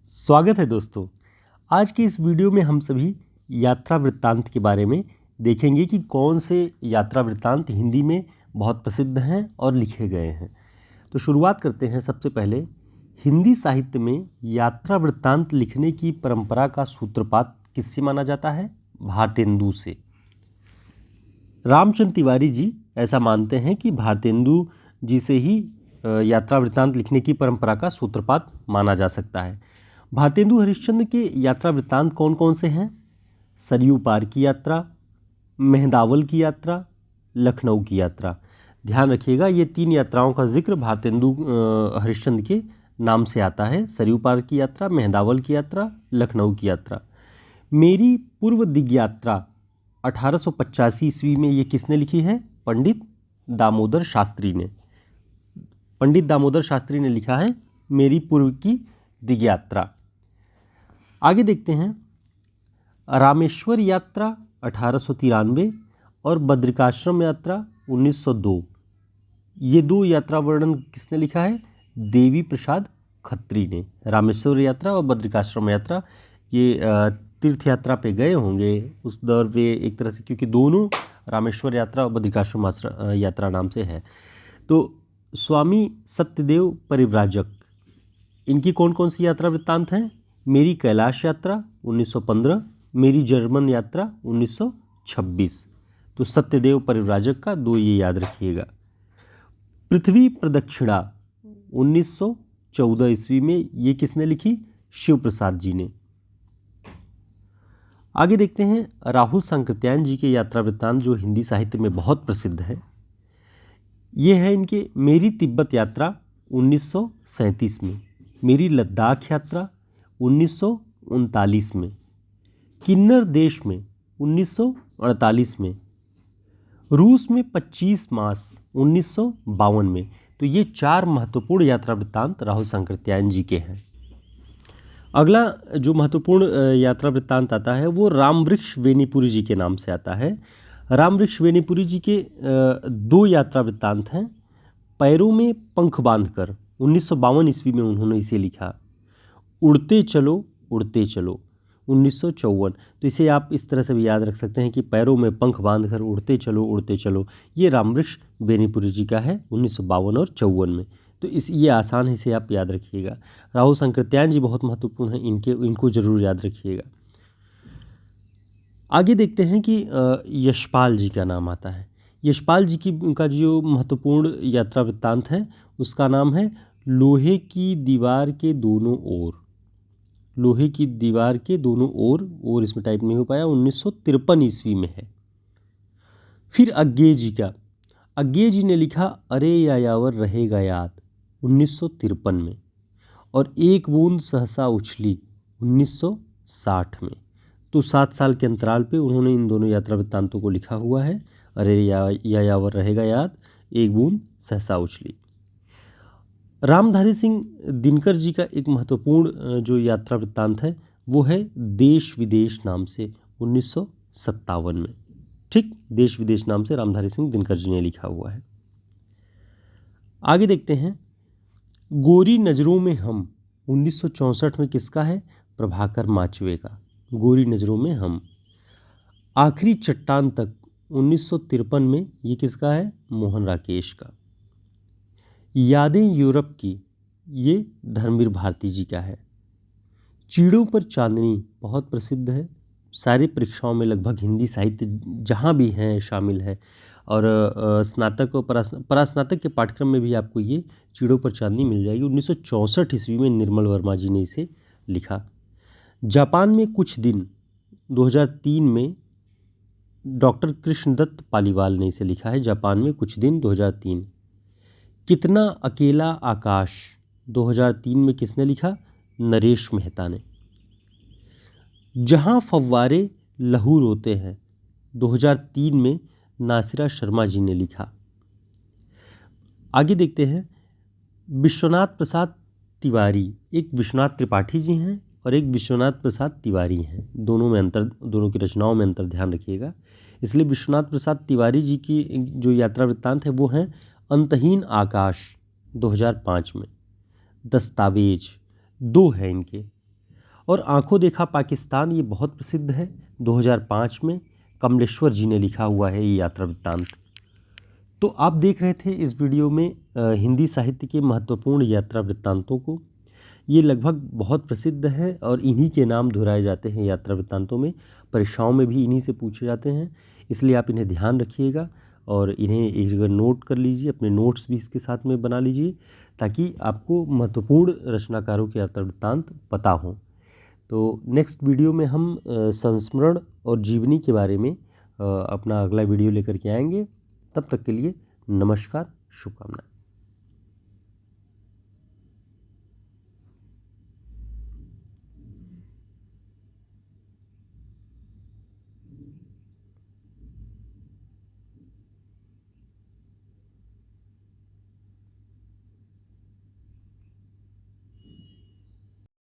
स्वागत है दोस्तों। आज की इस वीडियो में हम सभी यात्रा वृत्तांत के बारे में देखेंगे कि कौन से यात्रा वृत्तांत हिंदी में बहुत प्रसिद्ध हैं और लिखे गए हैं। तो शुरुआत करते हैं। सबसे पहले हिंदी साहित्य में यात्रा वृत्तांत लिखने की परंपरा का सूत्रपात किससे माना जाता है? भारतेंदु से। रामचंद्र तिवारी जी ऐसा मानते हैं कि भारतेंदु जी से ही यात्रा वृत्तांत लिखने की परंपरा का सूत्रपात माना जा सकता है। भारतेंदु हरिश्चंद्र के यात्रा वृत्तांत कौन कौन से हैं? सरयू पार की यात्रा, मेहदावल की यात्रा, लखनऊ की यात्रा। ध्यान रखिएगा, ये तीन यात्राओं का जिक्र भारतेंदु हरिश्चंद्र के नाम से आता है। सरयू पार की यात्रा, मेहदावल की यात्रा, लखनऊ की यात्रा। मेरी पूर्व दिग् यात्रा 1885 ईस्वी में ये किसने लिखी है? पंडित दामोदर शास्त्री ने। पंडित दामोदर शास्त्री ने लिखा है मेरी पूर्व की दिग् यात्रा। आगे देखते हैं। रामेश्वर यात्रा 1893 और बद्रिकाश्रम यात्रा 1902। ये दो यात्रा वर्णन किसने लिखा है? देवी प्रसाद खत्री ने। रामेश्वर यात्रा और बद्रिकाश्रम यात्रा, ये तीर्थ यात्रा पे गए होंगे उस दौर पे एक तरह से, क्योंकि दोनों रामेश्वर यात्रा और बद्रिकाश्रम यात्रा नाम से है। तो स्वामी सत्यदेव परिव्राजक, इनकी कौन कौन सी यात्रा वृत्तांत हैं? मेरी कैलाश यात्रा 1915, मेरी जर्मन यात्रा 1926। तो सत्यदेव परिव्राजक का दो ये याद रखिएगा। पृथ्वी प्रदक्षिणा 1914 ईस्वी में ये किसने लिखी? शिव प्रसाद जी ने। आगे देखते हैं। राहुल सांकृत्यायन जी के यात्रा वृत्तांत जो हिंदी साहित्य में बहुत प्रसिद्ध है, ये है इनके मेरी तिब्बत यात्रा 1937 में, मेरी लद्दाख यात्रा 1939 में, किन्नर देश में 1948 में, रूस में 25 मास 1952 में। तो ये चार महत्वपूर्ण यात्रा वृत्तांत राहुल सांकृत्यायन जी के हैं। अगला जो महत्वपूर्ण यात्रा वृत्तांत आता है वो रामवृक्ष वेनीपुरी जी के नाम से आता है। रामवृक्ष वेनीपुरी जी के दो यात्रा वृत्तांत हैं। पैरों में पंख बांधकर 1952 ईस्वी में उन्होंने इसे लिखा। उड़ते चलो 1954। तो इसे आप इस तरह से भी याद रख सकते हैं कि पैरों में पंख बांधकर उड़ते चलो, ये रामवृक्ष बेनीपुरी जी का है 1952 और 54 में। तो ये आसान है, इसे आप याद रखिएगा। राहुल सांकृत्यायन जी बहुत महत्वपूर्ण हैं, इनको जरूर याद रखिएगा। आगे देखते हैं कि यशपाल जी का नाम आता है। यशपाल जी की उनका जो महत्वपूर्ण यात्रा वृत्तांत है उसका नाम है लोहे की दीवार के दोनों ओर। लोहे की दीवार के दोनों ओर, और इसमें टाइप नहीं हो पाया, 1953 ईस्वी में है। फिर अज्ञे जी का, अज्ञे जी ने लिखा अरे यायावर रहेगा याद 1953 में, और एक बूंद सहसा उछली 1960 में। तो 7 साल के अंतराल पे उन्होंने इन दोनों यात्रा वृत्तांतों को लिखा हुआ है। अरे यायावर रहेगा याद, एक बूंद सहसा उछली। रामधारी सिंह दिनकर जी का एक महत्वपूर्ण जो यात्रा वृत्तांत है वो है देश विदेश नाम से 1957 में। ठीक, देश विदेश नाम से रामधारी सिंह दिनकर जी ने लिखा हुआ है। आगे देखते हैं। गोरी नजरों में हम 1964 में किसका है? प्रभाकर माचवे का। गोरी नजरों में हम। आखिरी चट्टान तक 1953 में ये किसका है? मोहन राकेश का। यादें यूरोप की, ये धर्मवीर भारती जी का है। चीड़ों पर चांदनी बहुत प्रसिद्ध है, सारी परीक्षाओं में लगभग हिंदी साहित्य जहाँ भी हैं शामिल है, और स्नातक और परास्नातक के पाठ्यक्रम में भी आपको ये चीड़ों पर चांदनी मिल जाएगी। 1964 ईस्वी में निर्मल वर्मा जी ने इसे लिखा। जापान में कुछ दिन 2003 में डॉक्टर कृष्णदत्त पालीवाल ने इसे लिखा है। जापान में कुछ दिन 2003। कितना अकेला आकाश 2003 में किसने लिखा? नरेश मेहता ने। जहाँ फव्वारे लहू रोते हैं 2003 में नासिरा शर्मा जी ने लिखा। आगे देखते हैं। विश्वनाथ प्रसाद तिवारी, एक विश्वनाथ त्रिपाठी जी हैं और एक विश्वनाथ प्रसाद तिवारी हैं। दोनों की रचनाओं में अंतर ध्यान रखिएगा। इसलिए विश्वनाथ प्रसाद तिवारी जी की जो यात्रा वृत्तांत है वो हैं अंतहीन आकाश 2005 में। दस्तावेज दो है इनके, और आंखों देखा पाकिस्तान ये बहुत प्रसिद्ध है, 2005 में कमलेश्वर जी ने लिखा हुआ है ये यात्रा वृत्तांत। तो आप देख रहे थे इस वीडियो में हिंदी साहित्य के महत्वपूर्ण यात्रा वृत्तांतों को। ये लगभग बहुत प्रसिद्ध है और इन्हीं के नाम दोहराए जाते हैं यात्रा वृत्तांतों में, परीक्षाओं में भी इन्हीं से पूछे जाते हैं, इसलिए आप इन्हें ध्यान रखिएगा और इन्हें एक जगह नोट कर लीजिए, अपने नोट्स भी इसके साथ में बना लीजिए ताकि आपको महत्वपूर्ण रचनाकारों के यात्रा वृत्तांत पता हों। तो नेक्स्ट वीडियो में हम संस्मरण और जीवनी के बारे में अपना अगला वीडियो लेकर के आएंगे। तब तक के लिए नमस्कार, शुभकामनाएं।